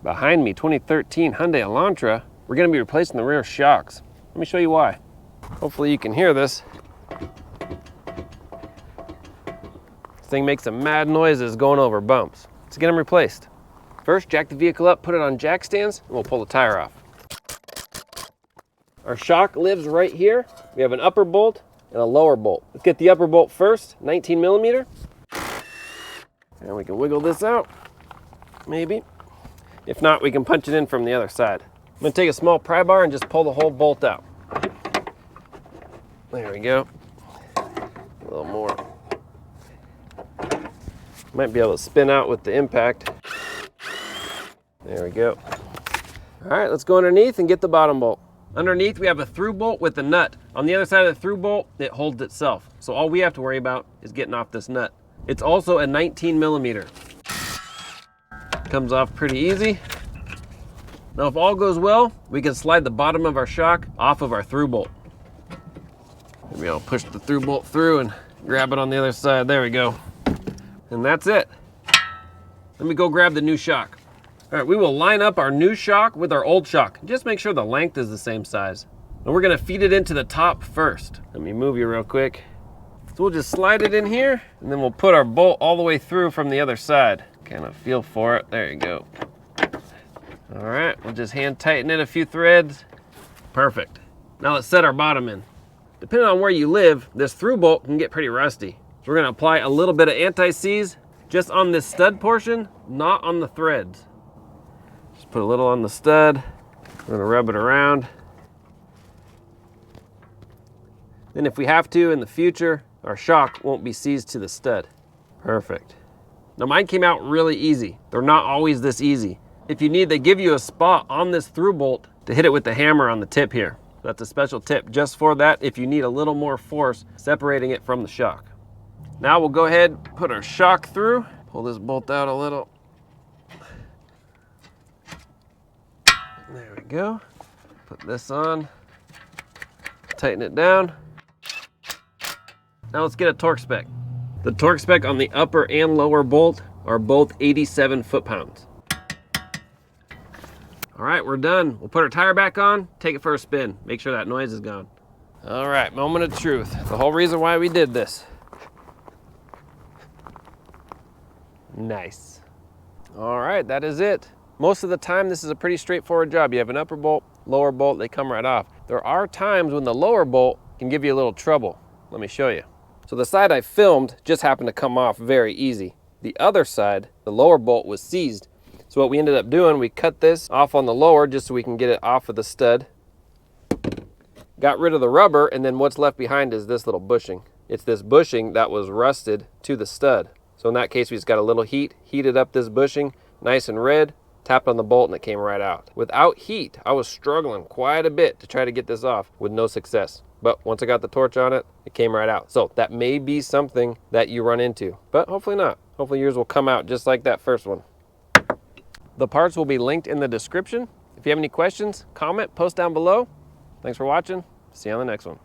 Behind me, 2013 Hyundai Elantra, we're gonna be replacing the rear shocks. Let me show you why. Hopefully you can hear this. This thing makes some mad noises going over bumps. Let's get them replaced. First, jack the vehicle up, put it on jack stands, and we'll pull the tire off. Our shock lives right here. We have an upper bolt and a lower bolt. Let's get the upper bolt first, 19 millimeter. And we can wiggle this out, maybe. If not, we can punch it in from the other side. I'm gonna take a small pry bar and just pull the whole bolt out. There we go. A little more. Might be able to spin out with the impact. There we go. All right, let's go underneath and get the bottom bolt. Underneath, we have a through bolt with a nut. On the other side of the through bolt, it holds itself. So all we have to worry about is getting off this nut. It's also a 19 millimeter. Comes off pretty easy. Now, if all goes well, we can slide the bottom of our shock off of our through bolt. Maybe I'll push the through bolt through and grab it on the other side. There we go. And that's it. Let me go grab the new shock. All right, we will line up our new shock with our old shock. Just make sure the length is the same size. And we're gonna feed it into the top first. Let me move you real quick. So we'll just slide it in here, and then we'll put our bolt all the way through from the other side. Kind of feel for it. There you go. All right, we'll just hand tighten it a few threads. Perfect. Now let's set our bottom in. Depending on where you live, this through bolt can get pretty rusty. So we're gonna apply a little bit of anti-seize just on this stud portion, not on the threads. Just put a little on the stud. We're gonna rub it around. Then if we have to in the future, our shock won't be seized to the stud. Perfect. Now mine came out really easy. They're not always this easy. If you need, they give you a spot on this through bolt to hit it with the hammer on the tip here. That's a special tip just for that if you need a little more force separating it from the shock. Now we'll go ahead, put our shock through, pull this bolt out a little. There we go. Put this on, tighten it down. Now let's get a torque spec. The torque spec on the upper and lower bolt are both 87 foot-pounds. All right, we're done. We'll put our tire back on, take it for a spin, make sure that noise is gone. All right, moment of truth. The whole reason why we did this. Nice. All right, that is it. Most of the time, this is a pretty straightforward job. You have an upper bolt, lower bolt, they come right off. There are times when the lower bolt can give you a little trouble. Let me show you. So the side I filmed just happened to come off very easy. The other side, the lower bolt was seized. So what we ended up doing, we cut this off on the lower just so we can get it off of the stud. Got rid of the rubber, and then what's left behind is this little bushing. It's this bushing that was rusted to the stud. So in that case, we just got a little heat, heated up this bushing, nice and red, tapped on the bolt and it came right out. Without heat, I was struggling quite a bit to try to get this off with no success. But once I got the torch on it, it came right out. So that may be something that you run into, but hopefully not. Hopefully yours will come out just like that first one. The parts will be linked in the description. If you have any questions, comment, post down below. Thanks for watching. See you on the next one.